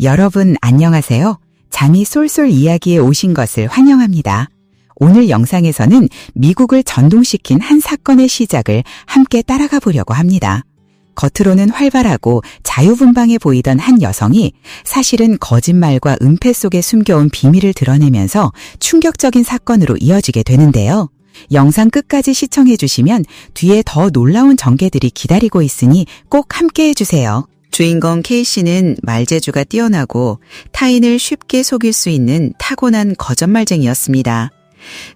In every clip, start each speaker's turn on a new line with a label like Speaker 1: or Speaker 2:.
Speaker 1: 여러분 안녕하세요. 잠이 쏠쏠 이야기에 오신 것을 환영합니다. 오늘 영상에서는 미국을 전동시킨 한 사건의 시작을 함께 따라가 보려고 합니다. 겉으로는 활발하고 자유분방해 보이던 한 여성이 사실은 거짓말과 은폐 속에 숨겨온 비밀을 드러내면서 충격적인 사건으로 이어지게 되는데요. 영상 끝까지 시청해 주시면 뒤에 더 놀라운 전개들이 기다리고 있으니 꼭 함께 해주세요. 주인공 K씨는 말재주가 뛰어나고 타인을 쉽게 속일 수 있는 타고난 거짓말쟁이였습니다.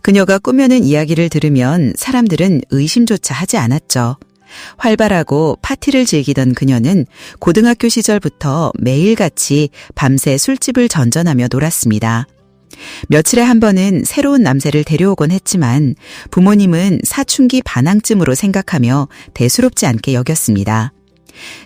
Speaker 1: 그녀가 꾸며낸 이야기를 들으면 사람들은 의심조차 하지 않았죠. 활발하고 파티를 즐기던 그녀는 고등학교 시절부터 매일같이 밤새 술집을 전전하며 놀았습니다. 며칠에 한 번은 새로운 남새를 데려오곤 했지만 부모님은 사춘기 반항쯤으로 생각하며 대수롭지 않게 여겼습니다.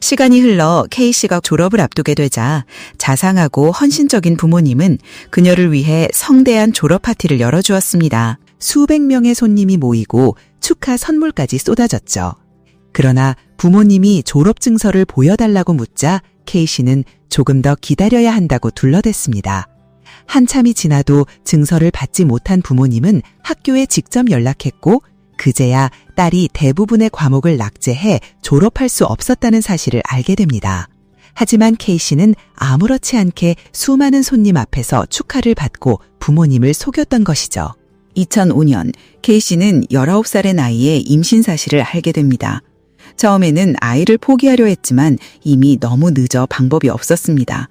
Speaker 1: 시간이 흘러 K씨가 졸업을 앞두게 되자 자상하고 헌신적인 부모님은 그녀를 위해 성대한 졸업 파티를 열어주었습니다. 수백 명의 손님이 모이고 축하 선물까지 쏟아졌죠. 그러나 부모님이 졸업 증서를 보여달라고 묻자 K씨는 조금 더 기다려야 한다고 둘러댔습니다. 한참이 지나도 증서를 받지 못한 부모님은 학교에 직접 연락했고 그제야 딸이 대부분의 과목을 낙제해 졸업할 수 없었다는 사실을 알게 됩니다. 하지만 K씨는 아무렇지 않게 수많은 손님 앞에서 축하를 받고 부모님을 속였던 것이죠. 2005년 K씨는 19살의 나이에 임신 사실을 알게 됩니다. 처음에는 아이를 포기하려 했지만 이미 너무 늦어 방법이 없었습니다.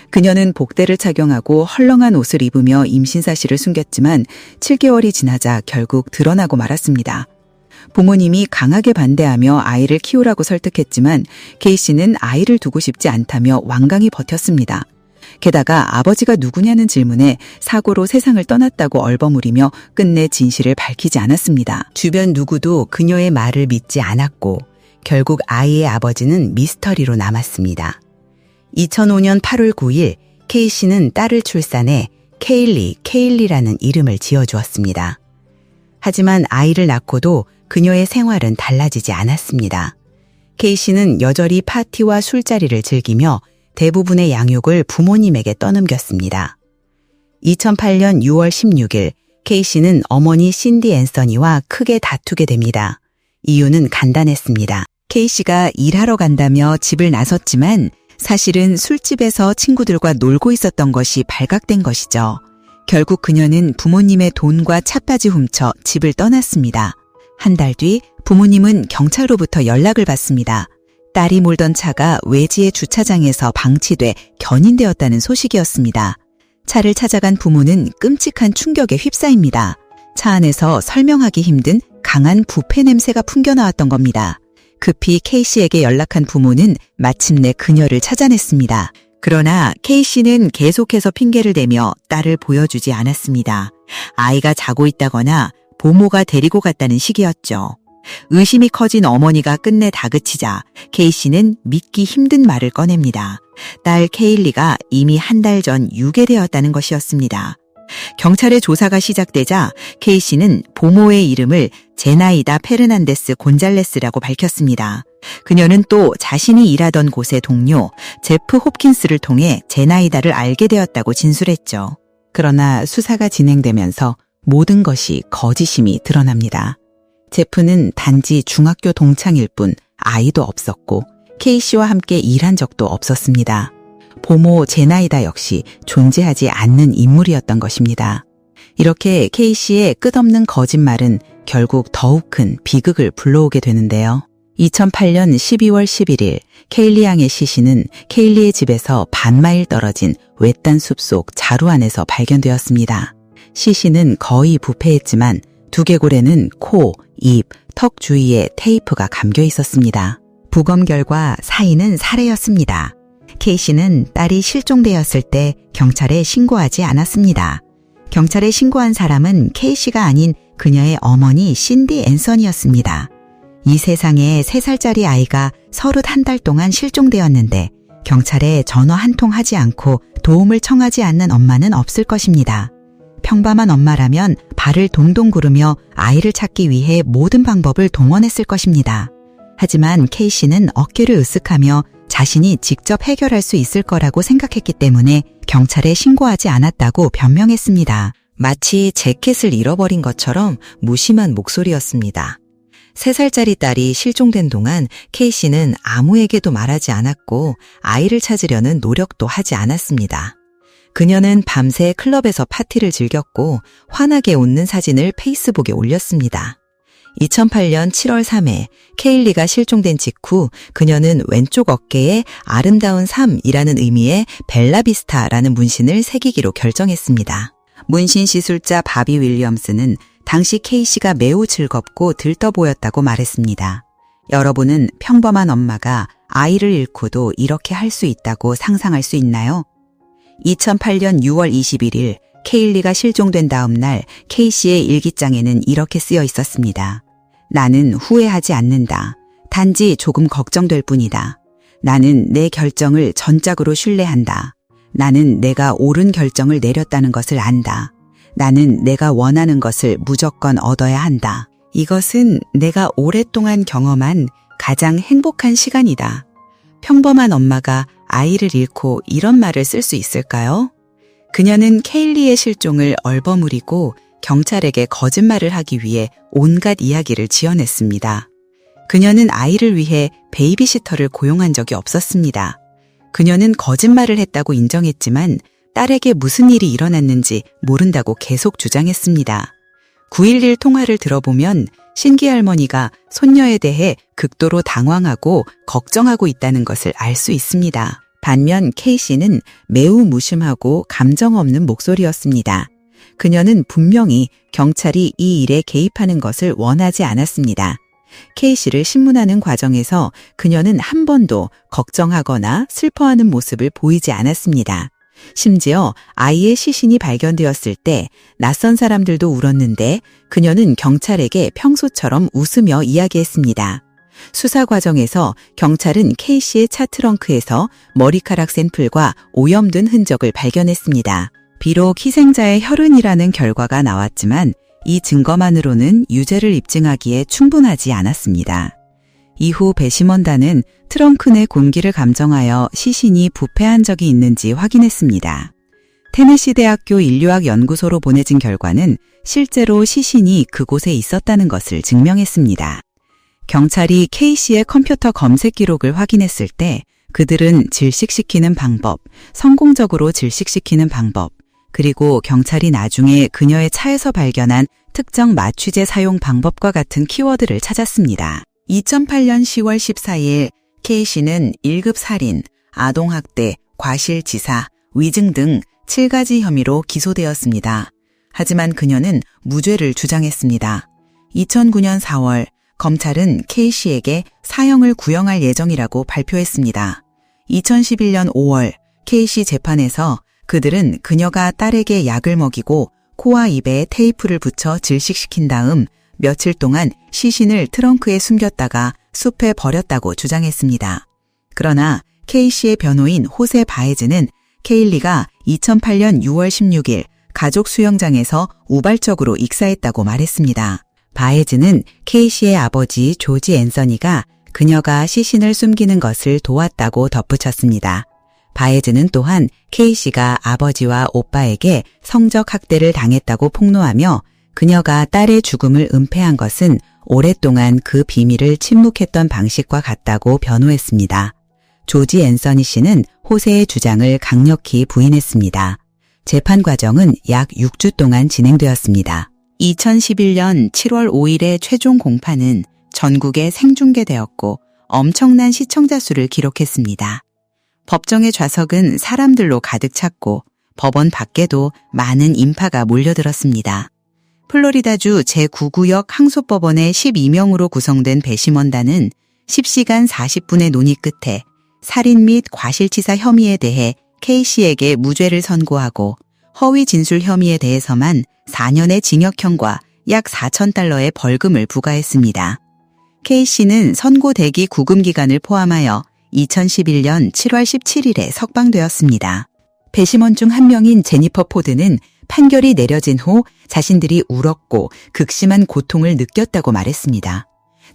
Speaker 1: 그녀는 복대를 착용하고 헐렁한 옷을 입으며 임신 사실을 숨겼지만 7개월이 지나자 결국 드러나고 말았습니다. 부모님이 강하게 반대하며 아이를 키우라고 설득했지만 K씨는 아이를 두고 싶지 않다며 완강히 버텼습니다. 게다가 아버지가 누구냐는 질문에 사고로 세상을 떠났다고 얼버무리며 끝내 진실을 밝히지 않았습니다. 주변 누구도 그녀의 말을 믿지 않았고 결국 아이의 아버지는 미스터리로 남았습니다. 2005년 8월 9일 K씨는 딸을 출산해 케일리라는 이름을 지어주었습니다. 하지만 아이를 낳고도 그녀의 생활은 달라지지 않았습니다. K씨는 여전히 파티와 술자리를 즐기며 대부분의 양육을 부모님에게 떠넘겼습니다. 2008년 6월 16일 K씨는 어머니 신디 앤서니와 크게 다투게 됩니다. 이유는 간단했습니다. K씨가 일하러 간다며 집을 나섰지만 사실은 술집에서 친구들과 놀고 있었던 것이 발각된 것이죠. 결국 그녀는 부모님의 돈과 차까지 훔쳐 집을 떠났습니다. 한 달 뒤 부모님은 경찰로부터 연락을 받습니다. 딸이 몰던 차가 외지의 주차장에서 방치돼 견인되었다는 소식이었습니다. 차를 찾아간 부모는 끔찍한 충격에 휩싸입니다. 차 안에서 설명하기 힘든 강한 부패 냄새가 풍겨나왔던 겁니다. 급히 K씨에게 연락한 부모는 마침내 그녀를 찾아냈습니다. 그러나 K씨는 계속해서 핑계를 대며 딸을 보여주지 않았습니다. 아이가 자고 있다거나 보모가 데리고 갔다는 식이었죠. 의심이 커진 어머니가 끝내 다그치자 K씨는 믿기 힘든 말을 꺼냅니다. 딸 케일리가 이미 한 달 전 유괴되었다는 것이었습니다. 경찰의 조사가 시작되자 K씨는 보모의 이름을 제나이다 페르난데스 곤잘레스라고 밝혔습니다. 그녀는 또 자신이 일하던 곳의 동료 제프 홉킨스를 통해 제나이다를 알게 되었다고 진술했죠. 그러나 수사가 진행되면서 모든 것이 거짓임이 드러납니다. 제프는 단지 중학교 동창일 뿐 아이도 없었고 K씨와 함께 일한 적도 없었습니다. 보모 제나이다 역시 존재하지 않는 인물이었던 것입니다. 이렇게 K씨의 끝없는 거짓말은 결국 더욱 큰 비극을 불러오게 되는데요. 2008년 12월 11일 케일리 양의 시신은 케일리의 집에서 반마일 떨어진 외딴 숲속 자루 안에서 발견되었습니다. 시신은 거의 부패했지만 두개골에는 코, 입, 턱 주위에 테이프가 감겨 있었습니다. 부검 결과 사인은 살해였습니다. K씨는 딸이 실종되었을 때 경찰에 신고하지 않았습니다. 경찰에 신고한 사람은 K씨가 아닌 그녀의 어머니 신디 앤서니였습니다. 이 세상에 3살짜리 아이가 31달 동안 실종되었는데 경찰에 전화 한 통 하지 않고 도움을 청하지 않는 엄마는 없을 것입니다. 평범한 엄마라면 발을 동동 구르며 아이를 찾기 위해 모든 방법을 동원했을 것입니다. 하지만 K씨는 어깨를 으쓱하며 자신이 직접 해결할 수 있을 거라고 생각했기 때문에 경찰에 신고하지 않았다고 변명했습니다. 마치 재킷을 잃어버린 것처럼 무심한 목소리였습니다. 3살짜리 딸이 실종된 동안 K씨는 아무에게도 말하지 않았고 아이를 찾으려는 노력도 하지 않았습니다. 그녀는 밤새 클럽에서 파티를 즐겼고 환하게 웃는 사진을 페이스북에 올렸습니다. 2008년 7월 3일 케일리가 실종된 직후 그녀는 왼쪽 어깨에 아름다운 삶이라는 의미의 벨라비스타라는 문신을 새기기로 결정했습니다. 문신 시술자 바비 윌리엄스는 당시 K씨가 매우 즐겁고 들떠 보였다고 말했습니다. 여러분은 평범한 엄마가 아이를 잃고도 이렇게 할 수 있다고 상상할 수 있나요? 2008년 6월 21일 케일리가 실종된 다음 날 K씨의 일기장에는 이렇게 쓰여 있었습니다. 나는 후회하지 않는다. 단지 조금 걱정될 뿐이다. 나는 내 결정을 전적으로 신뢰한다. 나는 내가 옳은 결정을 내렸다는 것을 안다. 나는 내가 원하는 것을 무조건 얻어야 한다. 이것은 내가 오랫동안 경험한 가장 행복한 시간이다. 평범한 엄마가 아이를 잃고 이런 말을 쓸 수 있을까요? 그녀는 케일리의 실종을 얼버무리고 경찰에게 거짓말을 하기 위해 온갖 이야기를 지어냈습니다. 그녀는 아이를 위해 베이비시터를 고용한 적이 없었습니다. 그녀는 거짓말을 했다고 인정했지만 딸에게 무슨 일이 일어났는지 모른다고 계속 주장했습니다. 911 통화를 들어보면 신기 할머니가 손녀에 대해 극도로 당황하고 걱정하고 있다는 것을 알 수 있습니다. 반면 K씨는 매우 무심하고 감정 없는 목소리였습니다. 그녀는 분명히 경찰이 이 일에 개입하는 것을 원하지 않았습니다. K씨를 신문하는 과정에서 그녀는 한 번도 걱정하거나 슬퍼하는 모습을 보이지 않았습니다. 심지어 아이의 시신이 발견되었을 때 낯선 사람들도 울었는데 그녀는 경찰에게 평소처럼 웃으며 이야기했습니다. 수사 과정에서 경찰은 K씨의 차 트렁크에서 머리카락 샘플과 오염된 흔적을 발견했습니다. 비록 희생자의 혈흔이라는 결과가 나왔지만 이 증거만으로는 유죄를 입증하기에 충분하지 않았습니다. 이후 배심원단은 트렁크 내 공기를 감정하여 시신이 부패한 적이 있는지 확인했습니다. 테네시 대학교 인류학 연구소로 보내진 결과는 실제로 시신이 그곳에 있었다는 것을 증명했습니다. 경찰이 K씨의 컴퓨터 검색 기록을 확인했을 때 그들은 질식시키는 방법, 성공적으로 질식시키는 방법, 그리고 경찰이 나중에 그녀의 차에서 발견한 특정 마취제 사용 방법과 같은 키워드를 찾았습니다. 2008년 10월 14일 K씨는 1급 살인, 아동학대, 과실치사, 위증 등 7가지 혐의로 기소되었습니다. 하지만 그녀는 무죄를 주장했습니다. 2009년 4월 검찰은 K씨에게 사형을 구형할 예정이라고 발표했습니다. 2011년 5월 K씨 재판에서 그들은 그녀가 딸에게 약을 먹이고 코와 입에 테이프를 붙여 질식시킨 다음 며칠 동안 시신을 트렁크에 숨겼다가 숲에 버렸다고 주장했습니다. 그러나 K씨의 변호인 호세 바에즈는 케일리가 2008년 6월 16일 가족 수영장에서 우발적으로 익사했다고 말했습니다. 바에즈는 K씨의 아버지 조지 앤서니가 그녀가 시신을 숨기는 것을 도왔다고 덧붙였습니다. 바에즈는 또한 K씨가 아버지와 오빠에게 성적 학대를 당했다고 폭로하며 그녀가 딸의 죽음을 은폐한 것은 오랫동안 그 비밀을 침묵했던 방식과 같다고 변호했습니다. 조지 앤서니 씨는 호세의 주장을 강력히 부인했습니다. 재판 과정은 약 6주 동안 진행되었습니다. 2011년 7월 5일의 최종 공판은 전국에 생중계되었고 엄청난 시청자 수를 기록했습니다. 법정의 좌석은 사람들로 가득 찼고 법원 밖에도 많은 인파가 몰려들었습니다. 플로리다주 제9구역 항소법원의 12명으로 구성된 배심원단은 10시간 40분의 논의 끝에 살인 및 과실치사 혐의에 대해 K씨에게 무죄를 선고하고 허위 진술 혐의에 대해서만 4년의 징역형과 약 4,000달러의 벌금을 부과했습니다. K씨는 선고 대기 구금 기간을 포함하여 2011년 7월 17일에 석방되었습니다. 배심원 중 한 명인 제니퍼 포드는 판결이 내려진 후 자신들이 울었고 극심한 고통을 느꼈다고 말했습니다.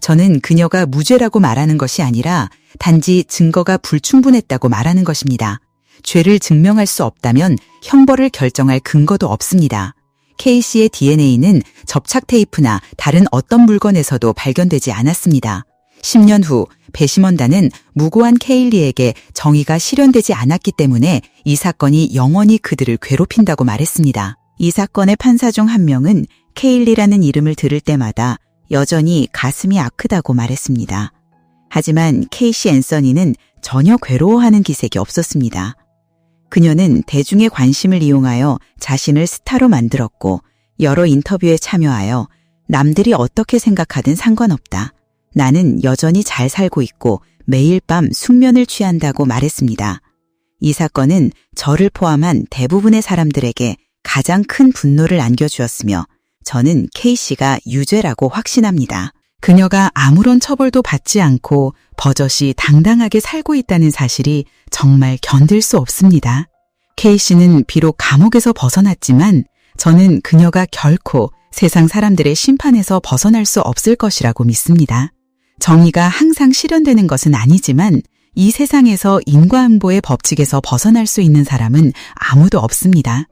Speaker 1: 저는 그녀가 무죄라고 말하는 것이 아니라 단지 증거가 불충분했다고 말하는 것입니다. 죄를 증명할 수 없다면 형벌을 결정할 근거도 없습니다. K씨의 DNA는 접착 테이프나 다른 어떤 물건에서도 발견되지 않았습니다. 10년 후 배심원단은 무고한 케일리에게 정의가 실현되지 않았기 때문에 이 사건이 영원히 그들을 괴롭힌다고 말했습니다. 이 사건의 판사 중 한 명은 케일리라는 이름을 들을 때마다 여전히 가슴이 아프다고 말했습니다. 하지만 케이시 앤서니는 전혀 괴로워하는 기색이 없었습니다. 그녀는 대중의 관심을 이용하여 자신을 스타로 만들었고 여러 인터뷰에 참여하여 남들이 어떻게 생각하든 상관없다. 나는 여전히 잘 살고 있고 매일 밤 숙면을 취한다고 말했습니다. 이 사건은 저를 포함한 대부분의 사람들에게 가장 큰 분노를 안겨주었으며 저는 K씨가 유죄라고 확신합니다. 그녀가 아무런 처벌도 받지 않고 버젓이 당당하게 살고 있다는 사실이 정말 견딜 수 없습니다. K씨는 비록 감옥에서 벗어났지만 저는 그녀가 결코 세상 사람들의 심판에서 벗어날 수 없을 것이라고 믿습니다. 정의가 항상 실현되는 것은 아니지만 이 세상에서 인과응보의 법칙에서 벗어날 수 있는 사람은 아무도 없습니다.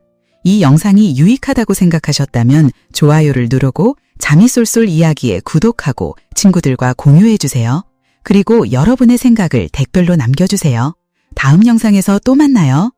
Speaker 1: 이 영상이 유익하다고 생각하셨다면 좋아요를 누르고 잠이 쏠쏠 이야기에 구독하고 친구들과 공유해주세요. 그리고 여러분의 생각을 댓글로 남겨주세요. 다음 영상에서 또 만나요.